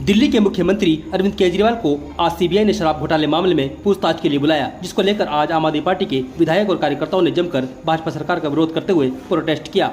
दिल्ली के मुख्यमंत्री अरविंद केजरीवाल को आज सीबीआई ने शराब घोटाले मामले में पूछताछ के लिए बुलाया, जिसको लेकर आज आम आदमी पार्टी के विधायक और कार्यकर्ताओं ने जमकर भाजपा सरकार का विरोध करते हुए प्रोटेस्ट किया।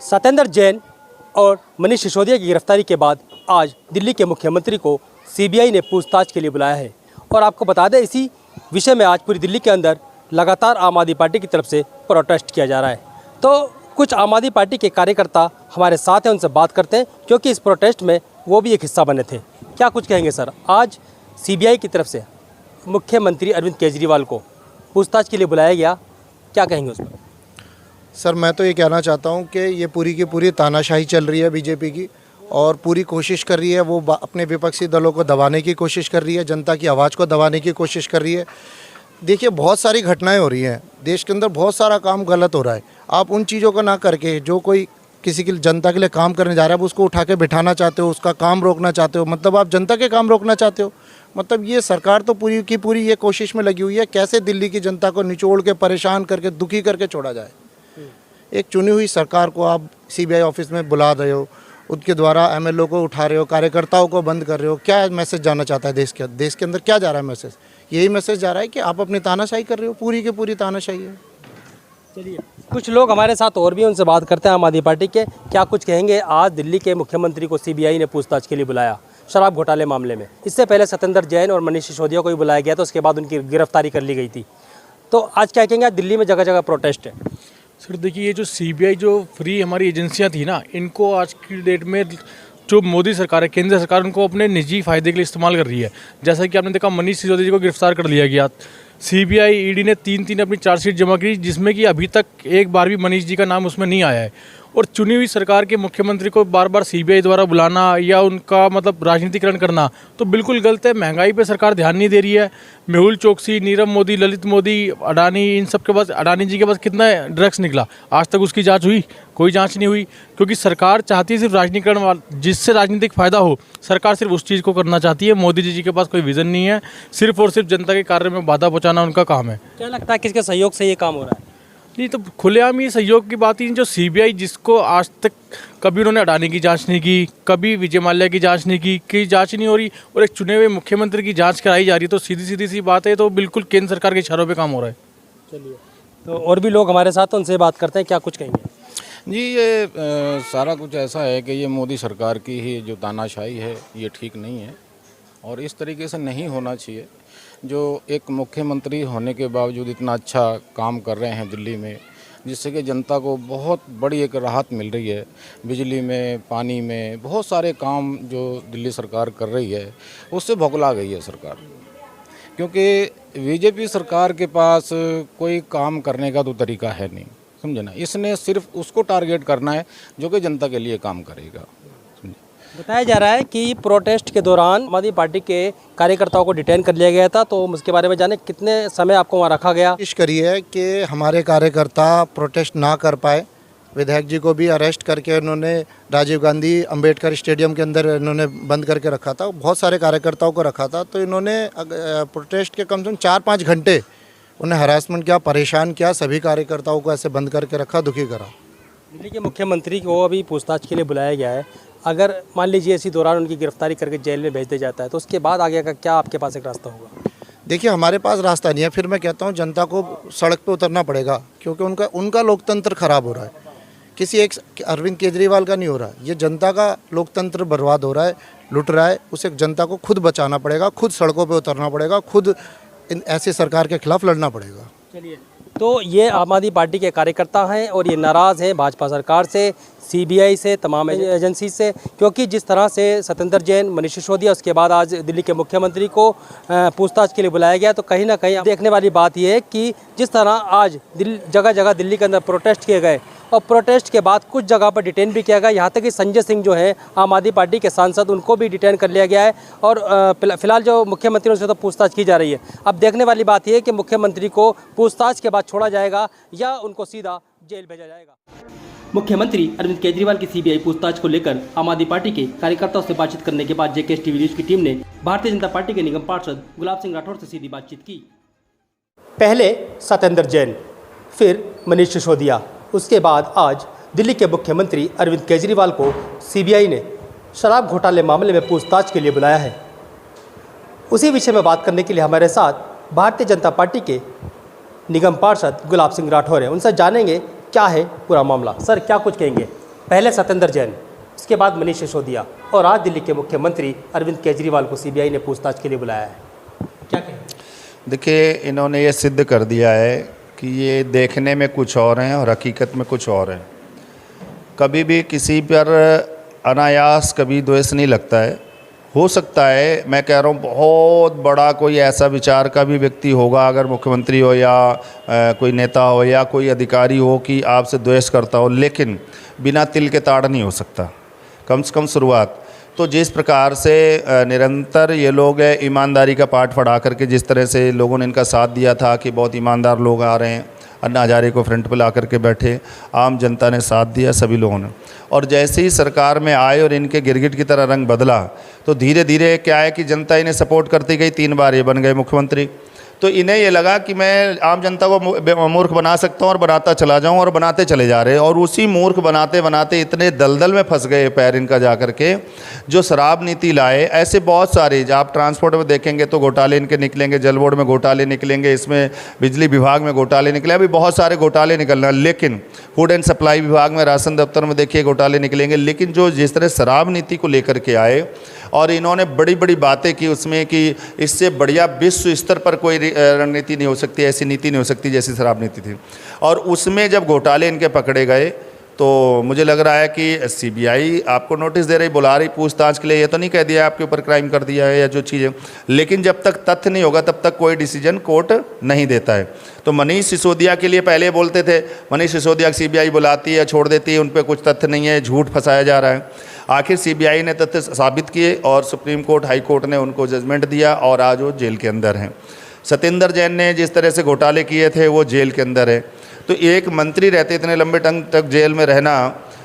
सत्येंद्र जैन और मनीष सिसोदिया की गिरफ्तारी के बाद आज दिल्ली के मुख्यमंत्री को सीबीआई ने पूछताछ के लिए बुलाया है। और आपको बता दें, इसी विषय में आज पूरी दिल्ली के अंदर लगातार आम आदमी पार्टी की तरफ से प्रोटेस्ट किया जा रहा है। तो कुछ आम आदमी पार्टी के कार्यकर्ता हमारे साथ हैं, उनसे बात करते हैं, क्योंकि इस प्रोटेस्ट में वो भी एक हिस्सा बने थे। क्या कुछ कहेंगे सर? आज सीबीआई की तरफ से मुख्यमंत्री अरविंद केजरीवाल को पूछताछ के लिए बुलाया गया, क्या कहेंगे उस पर? सर, मैं तो ये कहना चाहता हूँ कि ये पूरी की पूरी तानाशाही चल रही है बीजेपी की, और पूरी कोशिश कर रही है वो अपने विपक्षी दलों को दबाने की कोशिश कर रही है, जनता की आवाज़ को दबाने की कोशिश कर रही है। देखिए, बहुत सारी घटनाएं हो रही हैं देश के अंदर, बहुत सारा काम गलत हो रहा है। आप उन चीज़ों को ना करके जो कोई किसी की जनता के लिए काम करने जा रहा है उसको उठा के बिठाना चाहते हो, उसका काम रोकना चाहते हो। मतलब आप जनता के काम रोकना चाहते हो। मतलब ये सरकार तो पूरी की पूरी ये कोशिश में लगी हुई है कैसे दिल्ली की जनता को निचोड़ के, परेशान करके, दुखी करके छोड़ा जाए। एक चुनी हुई सरकार को आप सीबीआई ऑफिस में बुला रहे हो, उनके द्वारा एमएलए को उठा रहे हो, कार्यकर्ताओं को बंद कर रहे हो। क्या मैसेज जाना चाहता है देश के अंदर? क्या जा रहा है मैसेज? यही मैसेज जा रहा है कि आप अपनी तानाशाही कर रहे हो, पूरी की पूरी तानाशाही है। चलिए, कुछ लोग हमारे साथ और भी, उनसे बात करते हैं आम आदमी पार्टी के। क्या कुछ कहेंगे? आज दिल्ली के मुख्यमंत्री को सीबीआई ने पूछताछ के लिए बुलाया शराब घोटाले मामले में। इससे पहले सत्येंद्र जैन और मनीष सिसोदिया को भी बुलाया गया था, उसके बाद उनकी गिरफ्तारी कर ली गई थी। तो आज क्या कहेंगे? आज दिल्ली में जगह जगह प्रोटेस्ट है। सर देखिए, ये जो सीबीआई जो फ्री हमारी एजेंसियां थी ना, इनको आज की डेट में जो मोदी सरकार है, केंद्र सरकार, उनको अपने निजी फायदे के लिए इस्तेमाल कर रही है। जैसा कि आपने देखा, मनीष सिसोदिया जी को गिरफ्तार कर लिया गया। सीबीआई ईडी ने तीन अपनी चार्जशीट जमा की, जिसमें कि अभी तक एक बार भी मनीष जी का नाम उसमें नहीं आया है। और चुनी हुई सरकार के मुख्यमंत्री को बार बार सीबीआई द्वारा बुलाना या उनका मतलब राजनीतिकरण करना तो बिल्कुल गलत है। महंगाई पे सरकार ध्यान नहीं दे रही है। मेहुल चोकसी, नीरव मोदी, ललित मोदी, अडानी, इन सब के पास, अडानी जी के पास कितना ड्रग्स निकला, आज तक उसकी जांच हुई? कोई जांच नहीं हुई, क्योंकि सरकार चाहती है सिर्फ राजनीतिकरण, जिससे राजनीतिक फ़ायदा हो। सरकार सिर्फ उस चीज़ को करना चाहती है। मोदी जी के पास कोई विज़न नहीं है, सिर्फ और सिर्फ जनता के कार्य में बाधा पहुँचाना उनका काम है। क्या लगता है किसके सहयोग से ये काम हो रहा है? नहीं तो खुलेआम ये सहयोग की बात ही नहीं। जो सीबीआई, जिसको आज तक कभी उन्होंने अडानी की जांच नहीं की, कभी विजय माल्या की जांच नहीं की जांच नहीं हो रही, और एक चुने हुए मुख्यमंत्री की जांच कराई जा रही है, तो सीधी सी बात है, तो बिल्कुल केंद्र सरकार के इशारों पे काम हो रहा है। चलिए, तो और भी लोग हमारे साथ, उनसे बात करते हैं। क्या कुछ कहेंगे? जी, ये सारा कुछ ऐसा है कि ये मोदी सरकार की ही जो तानाशाही है ये ठीक नहीं है, और इस तरीके से नहीं होना चाहिए। जो एक मुख्यमंत्री होने के बावजूद इतना अच्छा काम कर रहे हैं दिल्ली में, जिससे कि जनता को बहुत बड़ी एक राहत मिल रही है। बिजली में, पानी में, बहुत सारे काम जो दिल्ली सरकार कर रही है, उससे भुगला गई है सरकार। क्योंकि बीजेपी सरकार के पास कोई काम करने का तो तरीका है नहीं, समझे ना। इसने सिर्फ उसको टारगेट करना है जो कि जनता के लिए काम करेगा। बताया जा रहा है कि प्रोटेस्ट के दौरान आम आदमी पार्टी के कार्यकर्ताओं को डिटेन कर लिया गया था, तो उसके बारे में जाने कितने समय आपको वहाँ रखा गया? कोशिश करी है कि हमारे कार्यकर्ता प्रोटेस्ट ना कर पाए। विधायक जी को भी अरेस्ट करके उन्होंने राजीव गांधी अंबेडकर स्टेडियम के अंदर इन्होंने बंद करके रखा था। बहुत सारे कार्यकर्ताओं को रखा था, तो इन्होंने प्रोटेस्ट के कम से कम 4-5 घंटे उन्हें हरासमेंट किया, परेशान किया। सभी कार्यकर्ताओं को ऐसे बंद करके रखा, दुखी करा। दिल्ली के मुख्यमंत्री को अभी पूछताछ के लिए बुलाया गया है। अगर मान लीजिए इसी दौरान उनकी गिरफ्तारी करके जेल में भेज दिया जाता है, तो उसके बाद आगे का क्या आपके पास एक रास्ता होगा? देखिए, हमारे पास रास्ता नहीं है। फिर मैं कहता हूँ जनता को सड़क पे उतरना पड़ेगा, क्योंकि उनका लोकतंत्र खराब हो रहा है। किसी एक अरविंद केजरीवाल का नहीं हो रहा है, ये जनता का लोकतंत्र बर्बाद हो रहा है, लुट रहा है। उसे जनता को खुद बचाना पड़ेगा, खुद सड़कों पे उतरना पड़ेगा, खुद ऐसी सरकार के खिलाफ लड़ना पड़ेगा। चलिए, तो ये आम आदमी पार्टी के कार्यकर्ता हैं और ये नाराज़ हैं भाजपा सरकार से, सीबीआई से, तमाम एजेंसी से, क्योंकि जिस तरह से सत्येंद्र जैन, मनीष सिसोदिया, उसके बाद आज दिल्ली के मुख्यमंत्री को पूछताछ के लिए बुलाया गया। तो कहीं ना कहीं देखने वाली बात यह है कि जिस तरह आज जगह जगह दिल्ली के अंदर प्रोटेस्ट किए गए, और प्रोटेस्ट के बाद कुछ जगह पर डिटेन भी किया गया। यहाँ तक कि संजय सिंह जो है आम आदमी पार्टी के सांसद, उनको भी डिटेन कर लिया गया है। और फिलहाल जो मुख्यमंत्री उनसे तो पूछताछ की जा रही है। अब देखने वाली बात यह है कि मुख्यमंत्री को पूछताछ के बाद छोड़ा जाएगा या उनको सीधा जेल भेजा जाएगा। मुख्यमंत्री अरविंद केजरीवाल की सीबीआई पूछताछ को लेकर आम आदमी पार्टी के कार्यकर्ताओं से बातचीत करने के बाद जेकेएस टीवी न्यूज की टीम ने भारतीय जनता पार्टी के निगम पार्षद गुलाब सिंह राठौर से सीधी बातचीत की। पहले सत्येंद्र जैन, फिर मनीष सिसोदिया, उसके बाद आज दिल्ली के मुख्यमंत्री अरविंद केजरीवाल को सीबीआई ने शराब घोटाले मामले में पूछताछ के लिए बुलाया है। उसी विषय में बात करने के लिए हमारे साथ भारतीय जनता पार्टी के निगम पार्षद गुलाब सिंह राठौर हैं। उनसे जानेंगे क्या है पूरा मामला। सर, क्या कुछ कहेंगे? पहले सत्येंद्र जैन, उसके बाद मनीष सिसोदिया और आज दिल्ली के मुख्यमंत्री अरविंद केजरीवाल को सीबीआई ने पूछताछ के लिए बुलाया है, क्या कहेंगे? देखिए, इन्होंने ये सिद्ध कर दिया है कि ये देखने में कुछ और हैं और हकीकत में कुछ और हैं। कभी भी किसी पर अनायास कभी द्वेष नहीं लगता है। हो सकता है, मैं कह रहा हूँ, बहुत बड़ा कोई ऐसा विचार का भी व्यक्ति होगा, अगर मुख्यमंत्री हो या कोई नेता हो या कोई अधिकारी हो, कि आपसे द्वेष करता हो, लेकिन बिना तिल के ताड़ नहीं हो सकता, कम से कम शुरुआत। तो जिस प्रकार से निरंतर ये लोग ईमानदारी का पाठ पढ़ा करके, जिस तरह से लोगों ने इनका साथ दिया था कि बहुत ईमानदार लोग आ रहे हैं, अन्ना हजारे को फ्रंट पे ला करके बैठे, आम जनता ने साथ दिया सभी लोगों ने। और जैसे ही सरकार में आए और इनके गिरगिट की तरह रंग बदला, तो धीरे धीरे क्या है कि जनता इन्हें सपोर्ट करती गई। 3 बार ये बन गए मुख्यमंत्री। तो इन्हें ये लगा कि मैं आम जनता को मूर्ख बना सकता हूँ और बनाता चला जाऊँ, और बनाते चले जा रहे। और उसी मूर्ख बनाते बनाते इतने दलदल में फंस गए पैर इनका जा कर के, जो शराब नीति लाए। ऐसे बहुत सारे, जब आप ट्रांसपोर्ट में देखेंगे तो घोटाले इनके निकलेंगे, जल बोर्ड में घोटाले निकलेंगे, इसमें बिजली विभाग में घोटाले निकले, अभी बहुत सारे घोटाले निकलना। लेकिन फूड एंड सप्लाई विभाग में, राशन दफ्तर में देखिए घोटाले निकलेंगे। लेकिन जो जिस तरह शराब नीति को लेकर के आए और इन्होंने बड़ी बड़ी बातें की उसमें, कि इससे बढ़िया विश्व स्तर पर कोई रणनीति नहीं हो सकती, ऐसी नीति नहीं हो सकती जैसी शराब नीति थी। और उसमें जब घोटाले इनके पकड़े गए, तो मुझे लग रहा है कि सीबीआई आपको नोटिस दे रही, बुला रही पूछताछ के लिए। ये तो नहीं कह दिया आपके ऊपर क्राइम कर दिया है या जो चीज़ें, लेकिन जब तक तथ्य नहीं होगा तब तक कोई डिसीजन कोर्ट नहीं देता है। तो मनीष सिसोदिया के लिए पहले बोलते थे, मनीष सिसोदिया सीबीआई बुलाती है, छोड़ देती है, उन पर कुछ तथ्य नहीं है, झूठ फंसाया जा रहा है। आखिर सीबीआई ने तथ्य साबित किए और सुप्रीम कोर्ट, हाई कोर्ट ने उनको जजमेंट दिया और आज वो जेल के अंदर हैं। सत्येंद्र जैन ने जिस तरह से घोटाले किए थे, वो जेल के अंदर है। तो एक मंत्री रहते इतने लंबे टाइम तक जेल में रहना,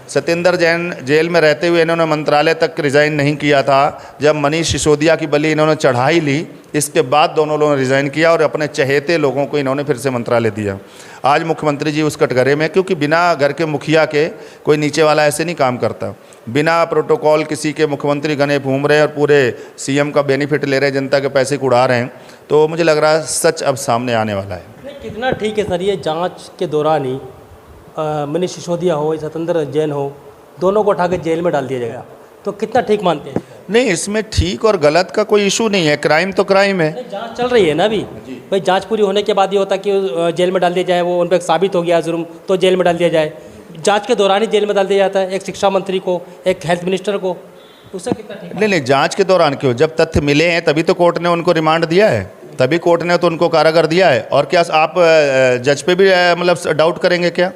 सत्येंद्र जैन जेल में रहते हुए इन्होंने मंत्रालय तक रिज़ाइन नहीं किया था। जब मनीष सिसोदिया की बलि इन्होंने चढ़ाई ली, इसके बाद दोनों लोगों ने रिज़ाइन किया और अपने चहेते लोगों को इन्होंने फिर से मंत्रालय दिया। आज मुख्यमंत्री जी उस कटघरे में, क्योंकि बिना घर के मुखिया के कोई नीचे वाला ऐसे नहीं काम करता। बिना प्रोटोकॉल किसी के मुख्यमंत्री गने घूम रहे हैं और पूरे सीएम का बेनिफिट ले रहे हैं, जनता के पैसे को उड़ा रहे हैं। तो मुझे लग रहा है सच अब सामने आने वाला है। कितना ठीक है सर, ये जांच के दौरान ही मनीष सिसोदिया हो, सत्येंद्र जैन हो, दोनों को उठा के जेल में डाल दिया जाएगा, तो कितना ठीक मानते हैं? नहीं, इसमें ठीक और गलत का कोई इशू नहीं है, क्राइम तो क्राइम है। जांच चल रही है ना अभी भाई, जांच पूरी होने के बाद ये होता कि जेल में डाल दिया जाए, वो उन पर साबित हो गया जुर्म तो जेल में डाल दिया जाए। जांच के दौरान ही जेल में डाल दिया जाता है, एक शिक्षा मंत्री को, एक हेल्थ मिनिस्टर को, उससे कितना ठीक? नहीं, जांच के दौरान क्यों? जब तथ्य मिले हैं तभी तो कोर्ट ने उनको रिमांड दिया है, तभी कोर्ट ने तो उनको कारागार दिया है। और क्या आप जज पे भी मतलब डाउट करेंगे क्या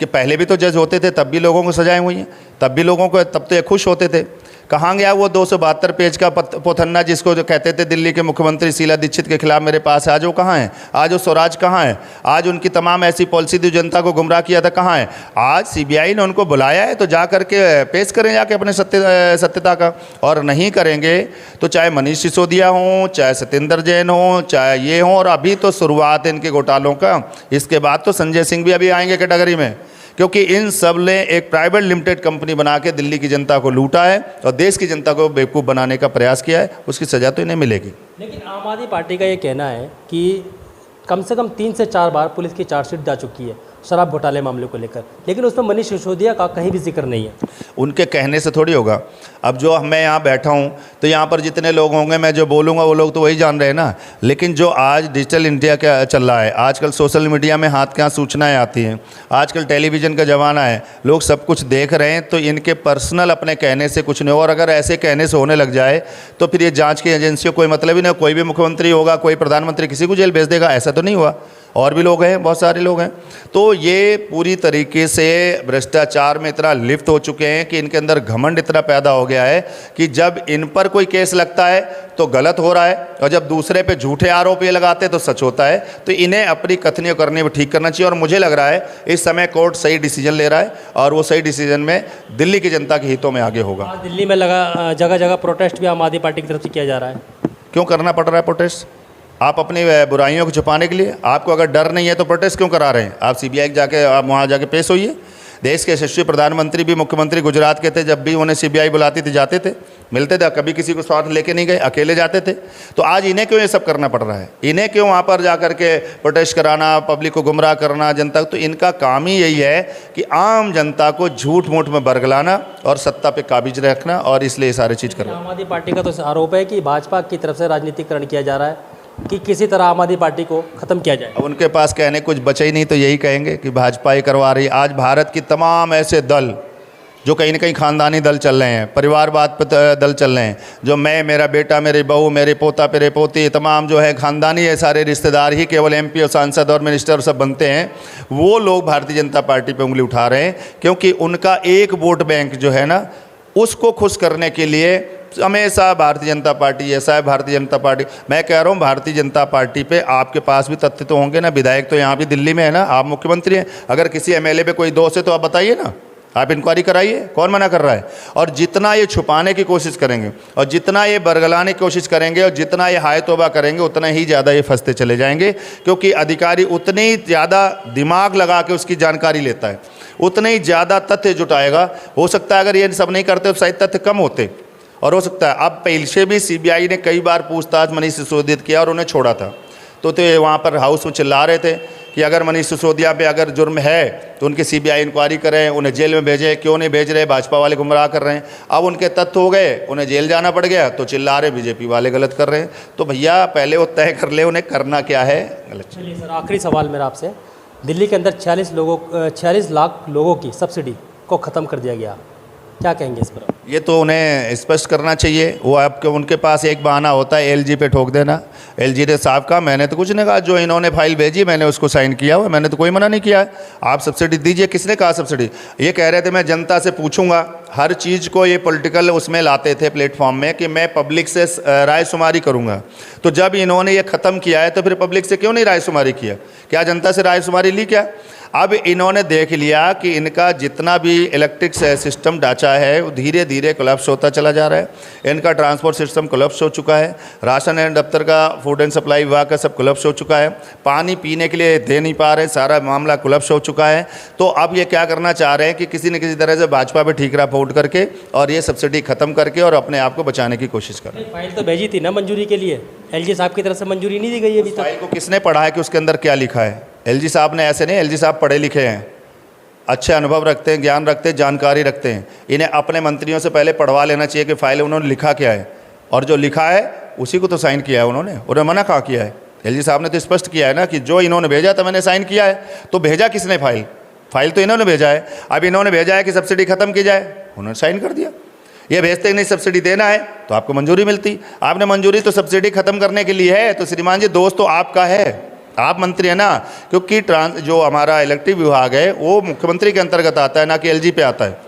कि पहले भी तो जज होते थे, तब भी लोगों को सजाएं हुई हैं, तब भी लोगों को, तब तो ये खुश होते थे। कहाँ गया वो 272 पेज का पोथन्ना जिसको जो कहते थे दिल्ली के मुख्यमंत्री शीला दीक्षित के खिलाफ मेरे पास है, आज वो कहाँ है? आज वो स्वराज कहाँ है? आज उनकी तमाम ऐसी पॉलिसी जो जनता को गुमराह किया था, कहाँ है? आज सीबीआई ने उनको बुलाया है, तो जा करके पेश करें जाके अपने सत्यता का। और नहीं करेंगे तो चाहे मनीष सिसोदिया हों, चाहे सत्येंद्र जैन हों, चाहे ये हों, और अभी तो शुरुआत है इनके घोटालों का। इसके बाद तो संजय सिंह भी अभी आएंगे कैटेगरी में, क्योंकि इन सब ने एक प्राइवेट लिमिटेड कंपनी बना के दिल्ली की जनता को लूटा है और देश की जनता को बेवकूफ़ बनाने का प्रयास किया है। उसकी सज़ा तो इन्हें मिलेगी। लेकिन आम आदमी पार्टी का ये कहना है कि कम से कम 3 से 4 बार पुलिस की चार्जशीट जा चुकी है शराब घोटाले मामले को लेकर, लेकिन उसमें मनीष सिसोदिया का कहीं भी जिक्र नहीं है। उनके कहने से थोड़ी होगा। अब जो मैं यहाँ बैठा हूँ तो यहाँ पर जितने लोग होंगे, मैं जो बोलूँगा वो लोग तो वही जान रहे हैं ना। लेकिन जो आज डिजिटल इंडिया क्या चल रहा है, आजकल सोशल मीडिया में हाथ के हाथ सूचनाएँ आती हैं, आजकल टेलीविज़न का ज़माना है, लोग सब कुछ देख रहे हैं। तो इनके पर्सनल अपने कहने से कुछ नहीं हो। और अगर ऐसे कहने से होने लग जाए तो फिर ये जाँच की एजेंसियों कोई मतलब ही नहीं। कोई भी मुख्यमंत्री होगा, कोई प्रधानमंत्री किसी को जेल भेज देगा, ऐसा तो नहीं हुआ। और भी लोग हैं, बहुत सारे लोग हैं। तो ये पूरी तरीके से भ्रष्टाचार में इतना लिप्त हो चुके हैं कि इनके अंदर घमंड इतना पैदा हो गया है कि जब इन पर कोई केस लगता है तो गलत हो रहा है, और जब दूसरे पे झूठे आरोप ये लगाते हैं तो सच होता है। तो इन्हें अपनी कथनियों करने में ठीक करना चाहिए। और मुझे लग रहा है इस समय कोर्ट सही डिसीजन ले रहा है, और वो सही डिसीजन में दिल्ली की जनता के हितों में आगे होगा। दिल्ली में लगा जगह जगह प्रोटेस्ट भी आम आदमी पार्टी की तरफ से किया जा रहा है। क्यों करना पड़ रहा है प्रोटेस्ट? आप अपनी बुराइयों को छुपाने के लिए? आपको अगर डर नहीं है तो प्रोटेस्ट क्यों करा रहे हैं? आप सीबीआई जाके आप वहाँ जाके पेश होइए। देश के यशस्वी प्रधानमंत्री भी मुख्यमंत्री गुजरात के थे, जब भी उन्हें सीबीआई बुलाती थी जाते थे, मिलते थे, कभी किसी को साथ लेके नहीं गए, अकेले जाते थे। तो आज इन्हें क्यों ये सब करना पड़ रहा है? इन्हें क्यों वहाँ पर जा कर के प्रोटेस्ट कराना, पब्लिक को गुमराह करना, जनता? तो इनका काम ही यही है कि आम जनता को झूठ मूठ में बरगलाना और सत्ता पे काबिज रखना, और इसलिए ये सारी चीज़ करना। आम आदमी पार्टी का तो आरोप है कि भाजपा की तरफ से राजनीतिकरण किया जा रहा है कि किसी तरह आम आदमी पार्टी को ख़त्म किया जाए। अब उनके पास कहने कुछ बचे ही नहीं, तो यही कहेंगे कि भाजपा ही करवा रही है। आज भारत की तमाम ऐसे दल जो कहीं ना कहीं खानदानी दल चल रहे हैं, परिवारवाद पर दल चल रहे हैं, जो मैं, मेरा बेटा, मेरी बहू, मेरे पोता, मेरे पोती, तमाम जो है खानदानी है, सारे रिश्तेदार ही केवल एमपी और सांसद और मिनिस्टर सब बनते हैं, वो लोग भारतीय जनता पार्टी पे उंगली उठा रहे हैं, क्योंकि उनका एक वोट बैंक जो है ना, उसको खुश करने के लिए हमेशा भारतीय जनता पार्टी ऐसा है, भारतीय जनता पार्टी। मैं कह रहा हूँ भारतीय जनता पार्टी पे आपके पास भी तथ्य तो होंगे ना, विधायक तो यहाँ भी दिल्ली में है ना, आप मुख्यमंत्री हैं, अगर किसी एमएलए पे कोई दोष है तो आप बताइए ना, आप इंक्वायरी कराइए, कौन मना कर रहा है? और जितना ये छुपाने की कोशिश करेंगे और जितना ये बरगलाने की कोशिश करेंगे और जितना ये हाय तौबा करेंगे, उतना ही ज़्यादा ये फंसते चले जाएंगे, क्योंकि अधिकारी उतने ही ज़्यादा दिमाग लगा के उसकी जानकारी लेता है, उतने ही ज़्यादा तथ्य जुटाएगा। हो सकता है अगर ये सब नहीं करते तो शायद तथ्य कम होते, और हो सकता है अब पहले से भी सीबीआई ने कई बार पूछताछ मनीष सिसोदिया किया और उन्हें छोड़ा था, तो वहाँ पर हाउस में चिल्ला रहे थे कि अगर मनीष सिसोदिया पे अगर जुर्म है तो उनकी सीबीआई इंक्वायरी करें, उन्हें जेल में भेजें, क्यों नहीं भेज रहे, भाजपा वाले गुमराह कर रहे हैं। अब उनके तथ्य हो गए, उन्हें जेल जाना पड़ गया, तो चिल्ला रहे बीजेपी वाले गलत कर रहे हैं। तो भैया पहले वो तय कर ले उन्हें करना क्या है, गलत। चलिए सर, आखिरी सवाल मेरा आपसे, दिल्ली के अंदर 46 लाख लोगों की सब्सिडी को ख़त्म कर दिया गया, क्या कहेंगे इस पर? ये तो उन्हें स्पष्ट करना चाहिए। वो आपके उनके पास एक बहाना होता है एलजी पे ठोक देना। एलजी ने साहब का, मैंने तो कुछ नहीं कहा, जो इन्होंने फाइल भेजी मैंने उसको साइन किया हुआ, मैंने तो कोई मना नहीं किया है, आप सब्सिडी दीजिए। किसने कहा सब्सिडी? ये कह रहे थे मैं जनता से पूछूंगा, हर चीज़ को ये पॉलिटिकल उसमें लाते थे प्लेटफॉर्म में कि मैं पब्लिक से रायशुमारी करूंगा। तो जब इन्होंने ये ख़त्म किया है तो फिर पब्लिक से क्यों नहीं रायशुमारी किया? क्या जनता से रायशुमारी ली क्या? अब इन्होंने देख लिया कि इनका जितना भी इलेक्ट्रिक सिस्टम ढांचा है वो धीरे धीरे कोलैप्स होता चला जा रहा है। इनका ट्रांसपोर्ट सिस्टम कोलैप्स हो चुका है, राशन एंड दफ्तर का, फूड एंड सप्लाई विभाग का सब कोलैप्स हो चुका है, पानी पीने के लिए दे नहीं पा रहे, सारा मामला कोलैप्स हो चुका है। तो अब ये क्या करना चाह रहे हैं कि किसी न किसी तरह से भाजपा पे ठीकरा फोड़ करके और ये सब्सिडी खत्म करके और अपने आप को बचाने की कोशिश कर रहे हैं। फाइल तो भेजी थी ना मंजूरी के लिए, एलजी साहब की तरफ से मंजूरी नहीं दी गई अभी तक। फाइल को किसने पढ़ा है कि उसके अंदर क्या लिखा है? एलजी साहब ने ऐसे नहीं, एलजी साहब पढ़े लिखे हैं, अच्छे अनुभव रखते हैं, ज्ञान रखते हैं, जानकारी रखते हैं। इन्हें अपने मंत्रियों से पहले पढ़वा लेना चाहिए कि फाइल उन्होंने लिखा क्या है, और जो लिखा है उसी को तो साइन किया है उन्होंने मना कहाँ किया है? एलजी साहब ने तो स्पष्ट किया है ना कि जो इन्होंने भेजा था मैंने साइन किया है। तो भेजा किसने फाइल तो इन्होंने भेजा है। अब इन्होंने भेजा है कि सब्सिडी खत्म की जाए, उन्होंने साइन कर दिया। ये भेजते नहीं सब्सिडी देना है तो आपको मंजूरी मिलती, आपने मंजूरी तो सब्सिडी खत्म करने के लिए है। तो श्रीमान जी दोस्त तो आपका है, आप मंत्री है ना, क्योंकि जो हमारा इलेक्ट्रिक विभाग है वो मुख्यमंत्री के अंतर्गत आता है, ना कि एलजी पे आता है।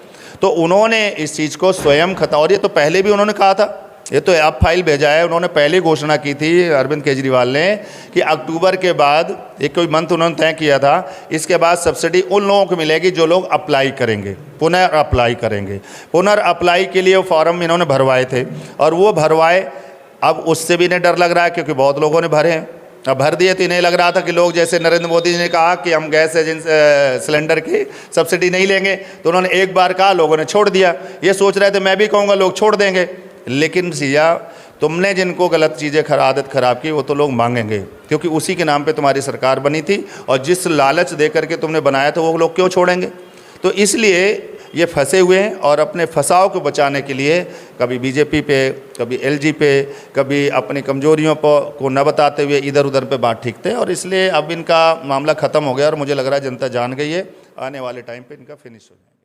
तो उन्होंने इस चीज़ को स्वयं खत्म, और ये तो पहले भी उन्होंने कहा था, ये तो अब फाइल भेजा है, उन्होंने पहले घोषणा की थी अरविंद केजरीवाल ने कि अक्टूबर के बाद एक कोई मंथ उन्होंने तय किया था, इसके बाद सब्सिडी उन लोगों को मिलेगी जो लोग अप्लाई करेंगे, पुनर्अप्लाई करेंगे। पुनर्अप्लाई के लिए वो फॉर्म इन्होंने भरवाए थे और वो भरवाए। अब उससे भी इन्हें डर लग रहा है क्योंकि बहुत लोगों ने भरे हैं। अब भर दिए तो इन्हें लग रहा था कि लोग, जैसे नरेंद्र मोदी जी ने कहा कि हम गैस सिलेंडर की सब्सिडी नहीं लेंगे, तो उन्होंने एक बार कहा, लोगों ने छोड़ दिया। ये सोच रहे थे मैं भी कहूँगा लोग छोड़ देंगे, लेकिन सिया तुमने जिनको गलत चीज़ें आदत ख़राब की वो तो लोग मांगेंगे, क्योंकि उसी के नाम पे तुम्हारी सरकार बनी थी और जिस लालच दे करके तुमने बनाया था वो लोग क्यों छोड़ेंगे। तो इसलिए ये फंसे हुए हैं और अपने फंसाव को बचाने के लिए कभी बीजेपी पे, कभी एलजी पे, कभी अपनी कमजोरियों को न बताते हुए इधर उधर पे बात ठीकते हैं। और इसलिए अब इनका मामला ख़त्म हो गया और मुझे लग रहा है जनता जान गई है, आने वाले टाइम पे इनका फिनिश हो जाएगा।